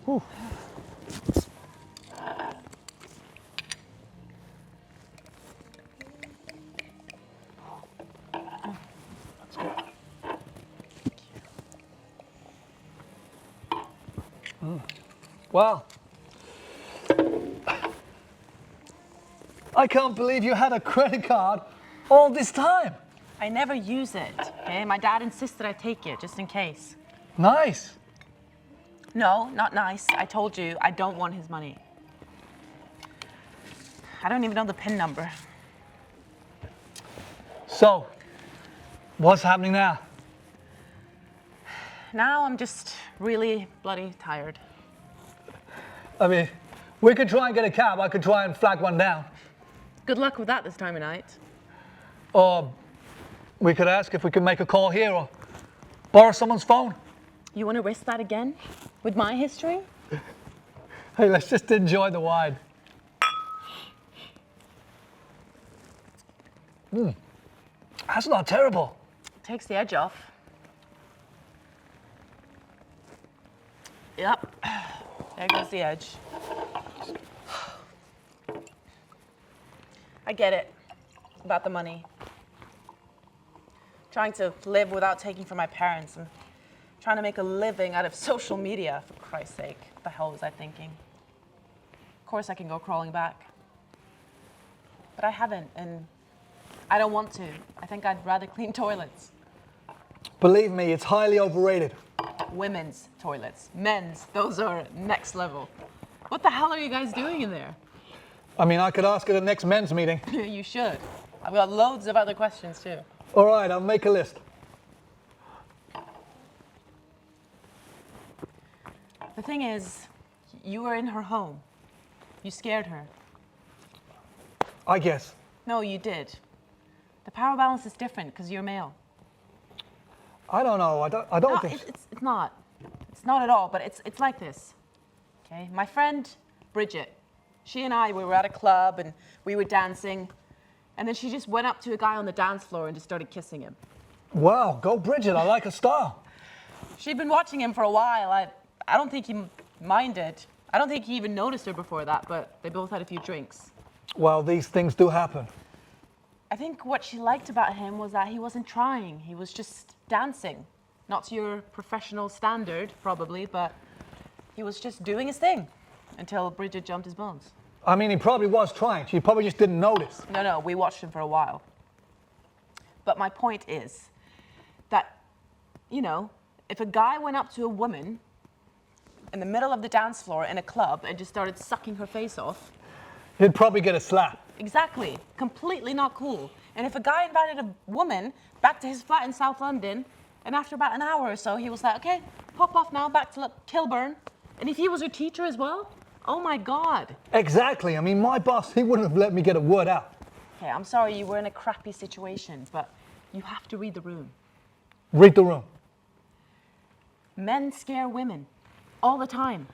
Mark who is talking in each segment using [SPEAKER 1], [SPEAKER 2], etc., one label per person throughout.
[SPEAKER 1] Whew. Well, I can't believe you had a credit card all this time.
[SPEAKER 2] I never use it, okay? My dad insisted I take it, just in case.
[SPEAKER 1] Nice.
[SPEAKER 2] No, not nice. I told you, I don't want his money. I don't even know the PIN number.
[SPEAKER 1] So, what's happening now?
[SPEAKER 2] Now I'm just really bloody tired.
[SPEAKER 1] I mean, we could try and get a cab. I could try and flag one down.
[SPEAKER 2] Good luck with that this time of night.
[SPEAKER 1] Or we could ask if we could make a call here or borrow someone's phone.
[SPEAKER 2] You want to risk that again? With my history?
[SPEAKER 1] Hey, let's just enjoy the wine. That's not terrible.
[SPEAKER 2] Takes the edge off. Yep. There goes the edge. I get it about the money. Trying to live without taking from my parents and trying to make a living out of social media, for Christ's sake. What the hell was I thinking? Of course I can go crawling back. But I haven't, and I don't want to. I think I'd rather clean toilets.
[SPEAKER 1] Believe me, it's highly overrated.
[SPEAKER 2] Women's toilets. Men's, those are next level. What the hell are you guys doing in there?
[SPEAKER 1] I mean, I could ask at the next men's meeting.
[SPEAKER 2] You should. I've got loads of other questions too.
[SPEAKER 1] All right, I'll make a list.
[SPEAKER 2] The thing is, you were in her home. You scared her.
[SPEAKER 1] I guess.
[SPEAKER 2] No, you did. The power balance is different because you're male.
[SPEAKER 1] I don't know. I don't
[SPEAKER 2] No,
[SPEAKER 1] think.
[SPEAKER 2] it's not. It's not at all, but it's like this. Okay? My friend Bridget, she and I, we were at a club and we were dancing, and then she just went up to a guy on the dance floor and just started kissing him.
[SPEAKER 1] Wow, go Bridget. I like her style.
[SPEAKER 2] She'd been watching him for a while. I don't think he minded. I don't think he even noticed her before that, but they both had a few drinks.
[SPEAKER 1] Well, these things do happen.
[SPEAKER 2] I think what she liked about him was that he wasn't trying. He was just dancing. Not to your professional standard, probably, but he was just doing his thing until Bridget jumped his bones.
[SPEAKER 1] I mean, he probably was trying. She probably just didn't notice.
[SPEAKER 2] No, we watched him for a while. But my point is that, you know, if a guy went up to a woman in the middle of the dance floor in a club and just started sucking her face off,
[SPEAKER 1] He'd probably get a slap.
[SPEAKER 2] exactly, completely not cool. And if a guy invited a woman back to his flat in South London, and after about an hour or so, he was like, okay, pop off now, back to Kilburn. And if he was her teacher as well, oh my God.
[SPEAKER 1] Exactly. I mean, my boss, he wouldn't have let me get a word out.
[SPEAKER 2] Okay, I'm sorry you were in a crappy situation, but you have to read the room.
[SPEAKER 1] Read the room.
[SPEAKER 2] Men scare women all the time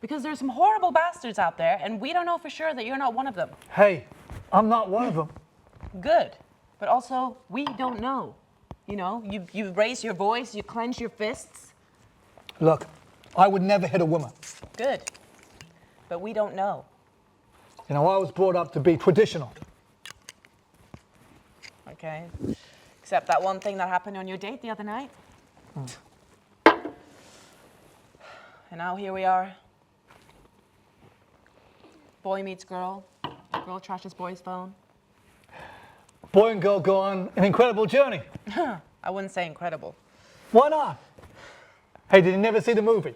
[SPEAKER 2] because there's some horrible bastards out there, and we don't know for sure that you're not one of them.
[SPEAKER 1] Hey, I'm not one of them.
[SPEAKER 2] Good, but also we don't know. You know, you raise your voice, you clench your fists.
[SPEAKER 1] Look, I would never hit a woman.
[SPEAKER 2] Good, but we don't know.
[SPEAKER 1] You know, I was brought up to be traditional.
[SPEAKER 2] Okay, except that one thing that happened on your date the other night. And now here we are. Boy meets girl. Girl trashes boy's phone.
[SPEAKER 1] Boy and girl go on an incredible journey.
[SPEAKER 2] I wouldn't say incredible.
[SPEAKER 1] Why not? Hey, did you never see the movie?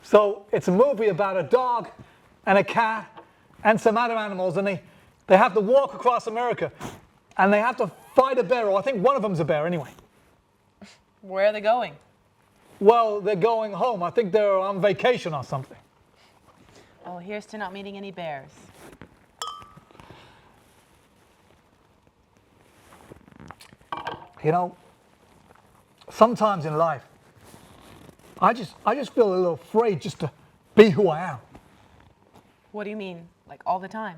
[SPEAKER 1] So it's a movie about a dog and a cat and some other animals, and they have to walk across America, and they have to fight a bear, or I think one of them's a bear anyway.
[SPEAKER 2] Where are they going?
[SPEAKER 1] Well, they're going home. I think they're on vacation or something.
[SPEAKER 2] Oh, here's to not meeting any bears.
[SPEAKER 1] You know, sometimes in life, I just feel a little afraid just to be who I am.
[SPEAKER 2] What do you mean? Like all the time?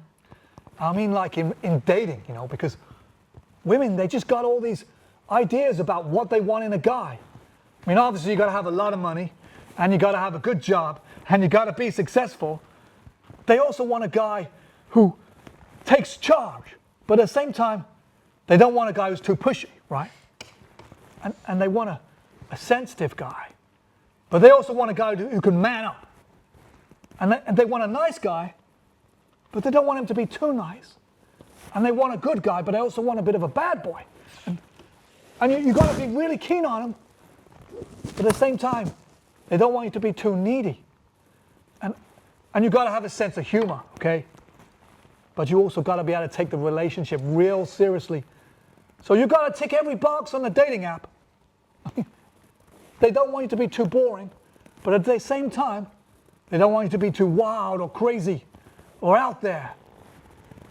[SPEAKER 1] I mean, like in dating, you know, because women, they just got all these ideas about what they want in a guy. I mean, obviously, you got to have a lot of money, and you got to have a good job, and you got to be successful, they also want a guy who takes charge. But at the same time, they don't want a guy who's too pushy, right? And they want a sensitive guy. But they also want a guy who can man up. And they want a nice guy, but they don't want him to be too nice. And they want a good guy, but they also want a bit of a bad boy. And you've got to be really keen on him, but at the same time, they don't want you to be too needy. And you've got to have a sense of humor, okay? But you also got to be able to take the relationship real seriously. So you've got to tick every box on the dating app. They don't want you to be too boring, but at the same time, they don't want you to be too wild or crazy or out there.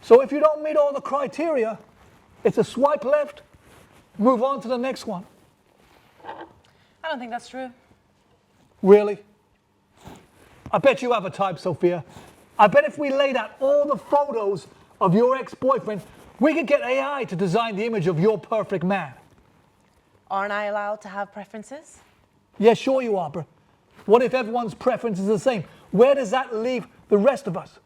[SPEAKER 1] So if you don't meet all the criteria, it's a swipe left, move on to the next one.
[SPEAKER 2] I don't think that's true.
[SPEAKER 1] Really? I bet you have a type, Sophia. I bet if we laid out all the photos of your ex-boyfriend, we could get AI to design the image of your perfect man.
[SPEAKER 2] Aren't I allowed to have preferences?
[SPEAKER 1] Yeah, sure you are, bro. What if everyone's preference is the same? Where does that leave the rest of us?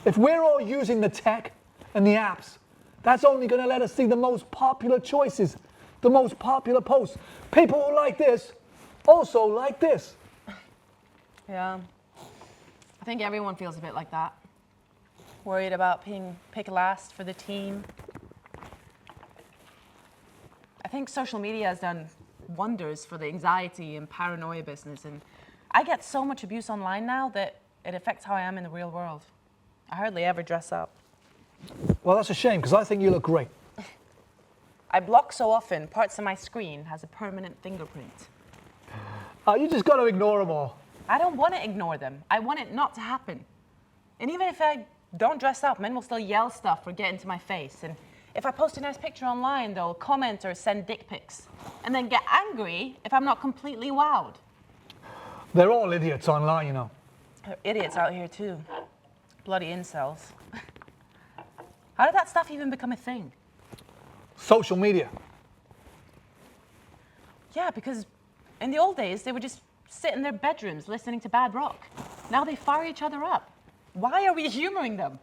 [SPEAKER 1] If we're all using the tech and the apps, that's only going to let us see the most popular choices, the most popular posts. People who like this also like this.
[SPEAKER 2] Yeah. I think everyone feels a bit like that. Worried about being picked last for the team. I think social media has done wonders for the anxiety and paranoia business, and I get so much abuse online now that it affects how I am in the real world. I hardly ever dress up.
[SPEAKER 1] Well, that's a shame, because I think you look great.
[SPEAKER 2] I block so often, parts of my screen has a permanent fingerprint.
[SPEAKER 1] You just got to ignore them all.
[SPEAKER 2] I don't want to ignore them. I want it not to happen. And even if I don't dress up, men will still yell stuff or get into my face. And if I post a nice picture online, they'll comment or send dick pics. And then get angry if I'm not completely wowed.
[SPEAKER 1] They're all idiots online, you know.
[SPEAKER 2] There are idiots out here too. Bloody incels. How did that stuff even become a thing?
[SPEAKER 1] Social media.
[SPEAKER 2] Yeah, because in the old days, they would just sit in their bedrooms listening to bad rock. Now they fire each other up. Why are we humoring them?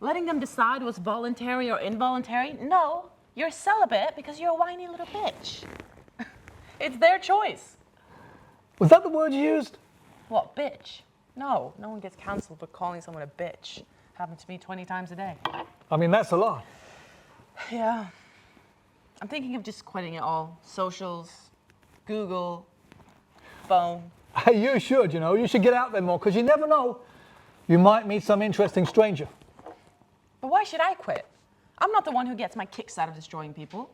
[SPEAKER 2] Letting them decide what's voluntary or involuntary? No, you're celibate because you're a whiny little bitch. It's their choice.
[SPEAKER 1] Was that the word you used?
[SPEAKER 2] What, bitch? No one gets cancelled for calling someone a bitch. Happened to me 20 times a day.
[SPEAKER 1] I mean, that's a lot.
[SPEAKER 2] Yeah. I'm thinking of just quitting it all. Socials, Google, phone.
[SPEAKER 1] Hey, you should, you know. You should get out there more, because you never know. You might meet some interesting stranger.
[SPEAKER 2] But why should I quit? I'm not the one who gets my kicks out of destroying people.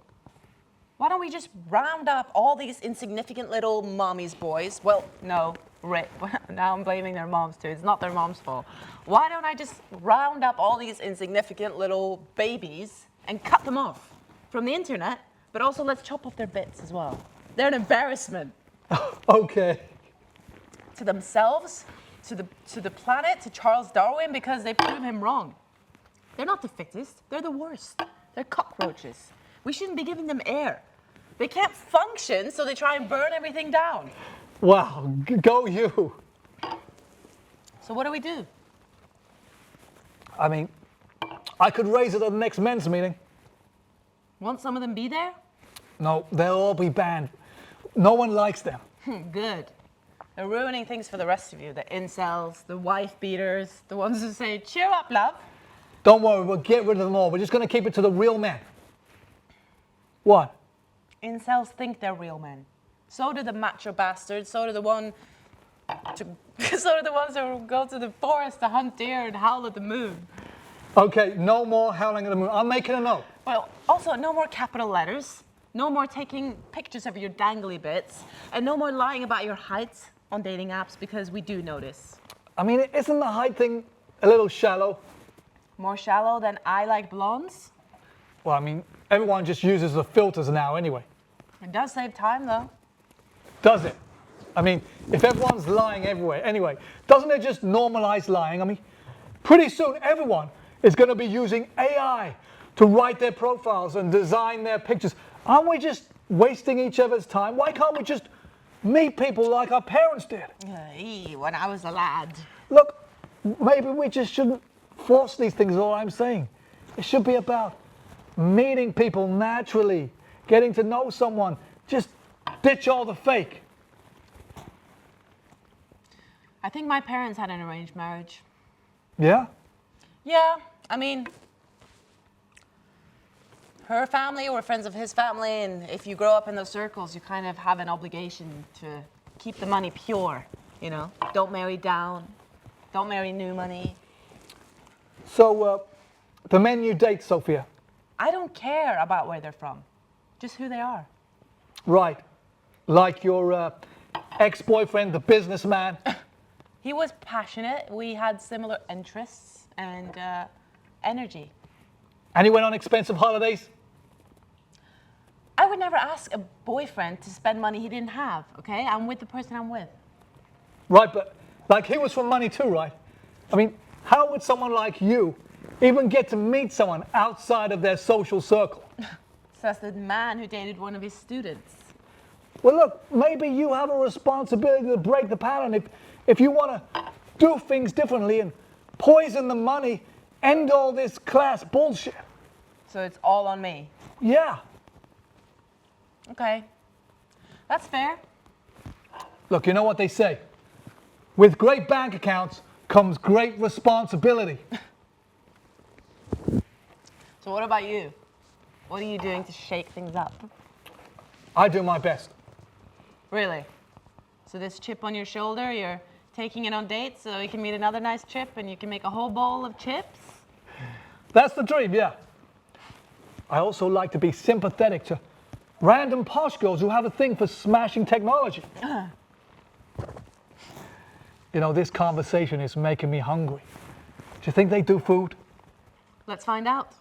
[SPEAKER 2] Why don't we just round up all these insignificant little mommy's boys? Well, no, Rick. Now I'm blaming their moms too. It's not their mom's fault. Why don't I just round up all these insignificant little babies and cut them off from the internet, but also let's chop off their bits as well. They're an embarrassment.
[SPEAKER 1] Okay.
[SPEAKER 2] To themselves, to the planet, to Charles Darwin, because they prove him wrong. They're not the fittest, they're the worst. They're cockroaches. We shouldn't be giving them air. They can't function, so they try and burn everything down.
[SPEAKER 1] Wow, go you.
[SPEAKER 2] So what do we do?
[SPEAKER 1] I mean, I could raise it at the next men's meeting.
[SPEAKER 2] Won't some of them be there?
[SPEAKER 1] No, they'll all be banned. No one likes them.
[SPEAKER 2] Good. They're ruining things for the rest of you. The incels, the wife beaters, the ones who say, cheer up, love.
[SPEAKER 1] Don't worry, we'll get rid of them all. We're just going to keep it to the real men. What?
[SPEAKER 2] Incels think they're real men. So do the macho bastards. So do the ones who go to the forest to hunt deer and howl at the moon.
[SPEAKER 1] Okay, no more howling at the moon. I'm making a note.
[SPEAKER 2] Well, also, no more capital letters. No more taking pictures of your dangly bits. And no more lying about your height on dating apps, because we do notice.
[SPEAKER 1] I mean, isn't the height thing a little shallow?
[SPEAKER 2] More shallow than I like blondes?
[SPEAKER 1] Well, I mean, everyone just uses the filters now anyway.
[SPEAKER 2] It does save time, though.
[SPEAKER 1] Does it? I mean, if everyone's lying everywhere, anyway, doesn't it just normalize lying? I mean, pretty soon everyone is going to be using AI to write their profiles and design their pictures. Aren't we just wasting each other's time? Why can't we just Meet people like our parents did.
[SPEAKER 2] When I was a lad.
[SPEAKER 1] Look, maybe we just shouldn't force these things, is all I'm saying. It should be about meeting people naturally, getting to know someone. Just ditch all the fake.
[SPEAKER 2] I think my parents had an arranged marriage.
[SPEAKER 1] Yeah?
[SPEAKER 2] Yeah, I mean, her family were friends of his family, and if you grow up in those circles, you kind of have an obligation to keep the money pure, you know? Don't marry down, don't marry new money.
[SPEAKER 1] So, the men you date, Sophia?
[SPEAKER 2] I don't care about where they're from, just who they are.
[SPEAKER 1] Right. Like your ex-boyfriend, the businessman?
[SPEAKER 2] He was passionate, we had similar interests and energy.
[SPEAKER 1] And he went on expensive holidays?
[SPEAKER 2] I would never ask a boyfriend to spend money he didn't have, okay? I'm with the person I'm with.
[SPEAKER 1] Right, but like he was from money too, right? I mean, how would someone like you even get to meet someone outside of their social circle?
[SPEAKER 2] So that's the man who dated one of his students.
[SPEAKER 1] Well, look, maybe you have a responsibility to break the pattern. If you want to do things differently and poison the money, end all this class bullshit.
[SPEAKER 2] So it's all on me.
[SPEAKER 1] Yeah.
[SPEAKER 2] Okay. That's fair.
[SPEAKER 1] Look, you know what they say? With great bank accounts comes great responsibility.
[SPEAKER 2] So what about you? What are you doing to shake things up?
[SPEAKER 1] I do my best.
[SPEAKER 2] Really? So this chip on your shoulder, you're taking it on dates so you can meet another nice chip and you can make a whole bowl of chips?
[SPEAKER 1] That's the dream, yeah. I also like to be sympathetic to random posh girls who have a thing for smashing technology. You know, this conversation is making me hungry. Do you think they do food?
[SPEAKER 2] Let's find out.